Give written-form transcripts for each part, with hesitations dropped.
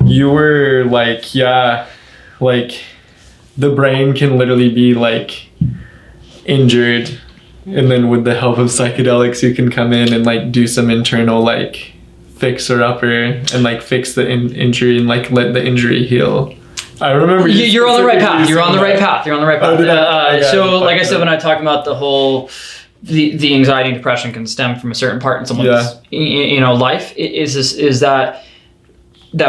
you were like, yeah, like the brain can literally be like injured, and then with the help of psychedelics you can come in and like do some internal like fixer upper and like fix the injury and like let the injury heal. I remember you're on the right path. You're on the right path. So like I said, when I talk about the whole the anxiety and depression can stem from a certain part in someone's life, is that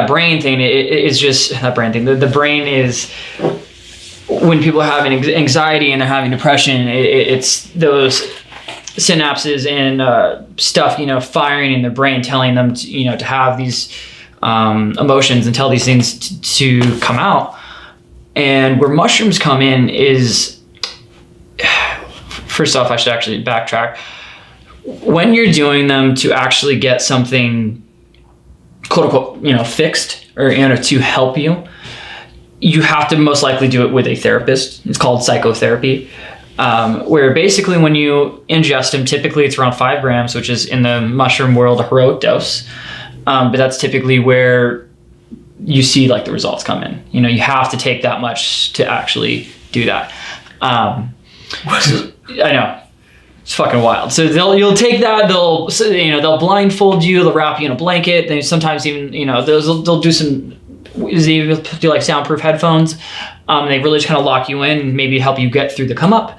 brain thing. It's just that brain thing. The brain is, when people are having anxiety and they're having depression, it's those synapses and stuff, firing in their brain, telling them to have these emotions and tell these things to come out. And where mushrooms come in is, first off, I should actually backtrack. When you're doing them to actually get something quote unquote, fixed or to help you, you have to most likely do it with a therapist. It's called psychotherapy, where basically when you ingest them, typically it's around 5 grams, which is in the mushroom world a heroic dose. But that's typically where you see like the results come in. You have to take that much to actually do that. I know. It's fucking wild. So you'll take that, they'll blindfold you, they'll wrap you in a blanket. They sometimes even, they'll do some, they do like soundproof headphones. They really just kind of lock you in and maybe help you get through the come up.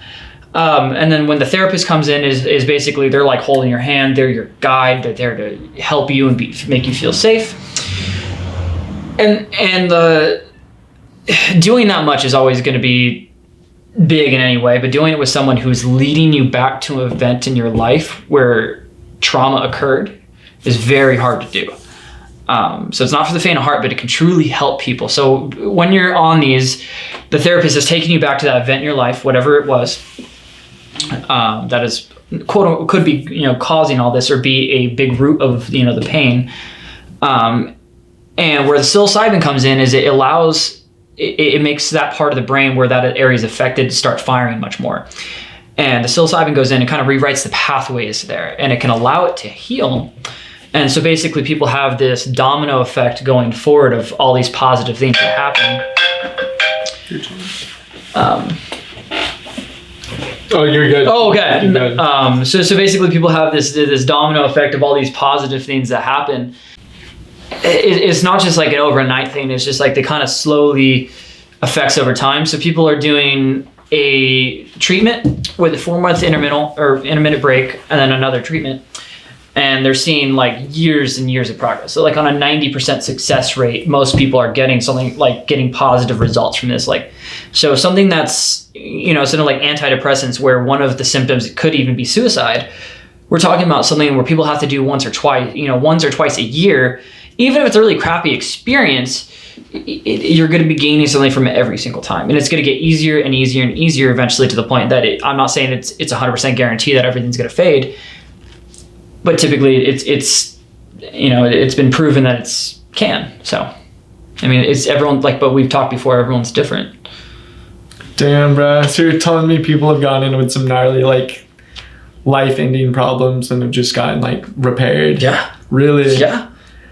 And then when the therapist comes in is basically, they're like holding your hand, they're your guide, they're there to help you and make you feel safe. And doing that much is always going to be big in any way, but doing it with someone who's leading you back to an event in your life where trauma occurred is very hard to do. So it's not for the faint of heart, but it can truly help people. So when you're on these, the therapist is taking you back to that event in your life, whatever it was, that is could be, causing all this or be a big root of, the pain. And where the psilocybin comes in is it makes that part of the brain where that area is affected start firing much more. And the psilocybin goes in and kind of rewrites the pathways there, and it can allow it to heal. And so basically people have this domino effect going forward of all these positive things that happen. Oh, you're good. Oh, okay. You're good. So basically people have this domino effect of all these positive things that happen. It's not just like an overnight thing. It's just like they kind of slowly affects over time. So people are doing a treatment with a 4-month intermittent break and then another treatment. And they're seeing like years and years of progress. So like on a 90% success rate, most people are getting something like getting positive results from this. Like, so something that's, sort of like antidepressants where one of the symptoms could even be suicide. We're talking about something where people have to do once or twice a year. Even if it's a really crappy experience, you're going to be gaining something from it every single time. And it's going to get easier and easier and easier eventually to the point that I'm not saying it's 100% guarantee that everything's going to fade. But typically it's been proven that it's can. So, it's everyone, but we've talked before, everyone's different. Damn, bro. So you're telling me people have gone in with some gnarly, life-ending problems and have just gotten, repaired? Yeah. Really? Yeah.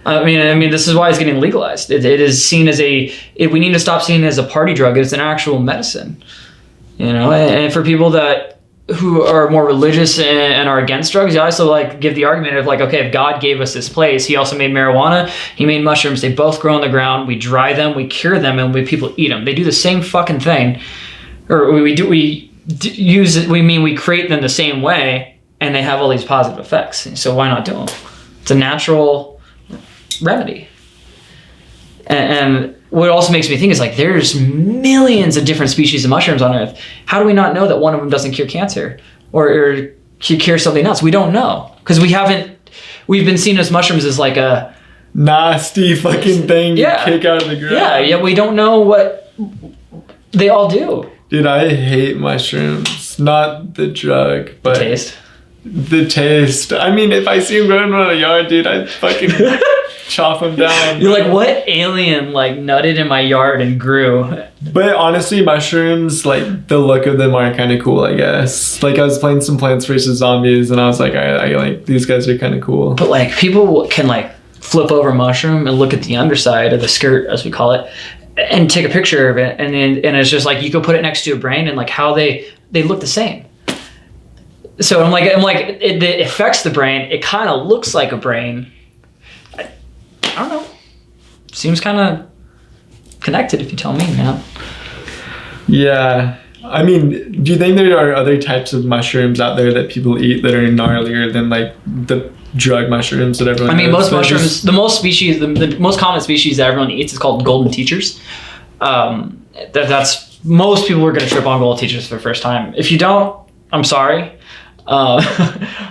I mean, this is why it's getting legalized. It is seen as we need to stop seeing it as a party drug. It's an actual medicine, and for people who are more religious and are against drugs, I also give the argument of okay, if God gave us this place, he also made marijuana, he made mushrooms, they both grow on the ground, we dry them, we cure them, and people eat them. They do the same fucking thing. Or we create them the same way, and they have all these positive effects. So why not do them? It's a natural remedy. And what also makes me think is there's millions of different species of mushrooms on Earth. How do we not know that one of them doesn't cure cancer or cure something else? We don't know because we've been seeing as mushrooms as a nasty fucking thing you kick out of the ground. Yeah, we don't know what they all do. Dude, I hate mushrooms. Not the drug, but the taste. If I see them growing in a yard, dude, I'd fucking chop them down. You're like, what alien nutted in my yard and grew? But honestly, mushrooms, the look of them are kind of cool, I guess. I was playing some Plants vs. Zombies and I was like, I these guys are kind of cool. But people can flip over a mushroom and look at the underside of the skirt, as we call it, and take a picture of it. And it's just like, you could put it next to a brain and like how they look the same. So I'm like, it affects the brain. It kind of looks like a brain. I don't know. Seems kind of connected, if you tell me, man. Yeah. I mean, do you think there are other types of mushrooms out there that people eat that are gnarlier than like the drug mushrooms that everyone knows? Most mushrooms, the most common species that everyone eats is called golden teachers. That's most people are going to trip on golden teachers for the first time. If you don't, I'm sorry.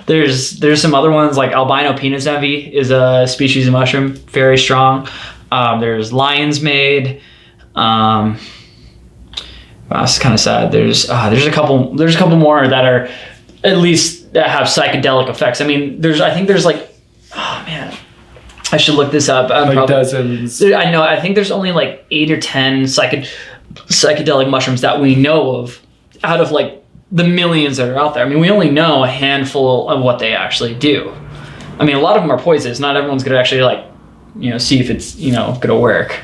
There's some other ones like albino penis envy is a species of mushroom, very strong. There's lion's mane. It's kind of sad. There's a couple more that are at least that have psychedelic effects. I mean, I think there's like, oh man, I should look this up. Dozens. I know. I think there's only like 8 or 10 psychedelic mushrooms that we know of out of like the millions that are out there. I mean, we only know a handful of what they actually do. I mean, a lot of them are poisonous. Not everyone's gonna actually like, see if it's gonna work.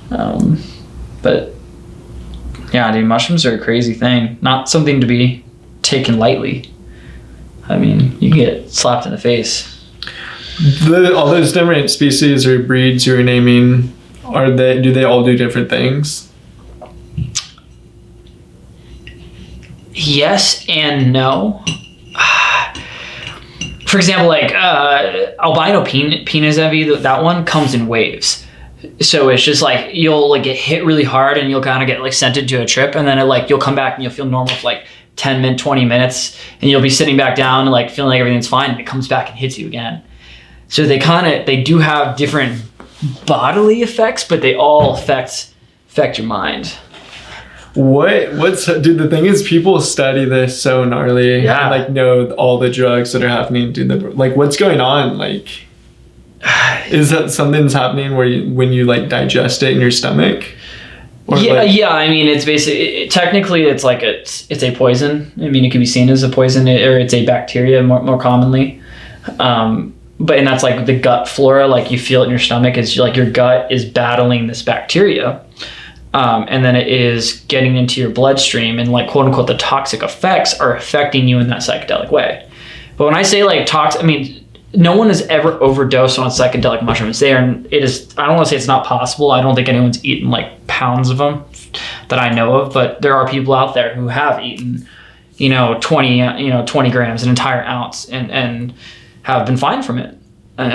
But yeah, dude, mushrooms are a crazy thing. Not something to be taken lightly. I mean, you can get slapped in the face. All those different species or breeds you're naming, do they all do different things? Yes and no. For example, like albino penis envy, that one comes in waves. So it's just like you'll like get hit really hard and you'll kind of get like sent into a trip, and then you'll come back and you'll feel normal for like 20 minutes, and you'll be sitting back down and like feeling like everything's fine, and it comes back and hits you again. So they do have different bodily effects, but they all affect your mind. Dude, the thing is, people study this so gnarly. Yeah. And like know all the drugs that are happening to them. Like, what's going on? Like, is that something's happening when you like digest it in your stomach? Yeah. I mean, it's basically technically it's like it's a poison. I mean, it can be seen as a poison, or it's a bacteria more commonly. And that's like the gut flora. Like you feel it in your stomach. It's like your gut is battling this bacteria. And then it is getting into your bloodstream, and like quote unquote the toxic effects are affecting you in that psychedelic way. But when I say like toxic, I mean, no one has ever overdosed on psychedelic mushrooms. I don't want to say it's not possible. I don't think anyone's eaten like pounds of them that I know of, but there are people out there who have eaten, 20 grams, an entire ounce, and have been fine from it. I mean,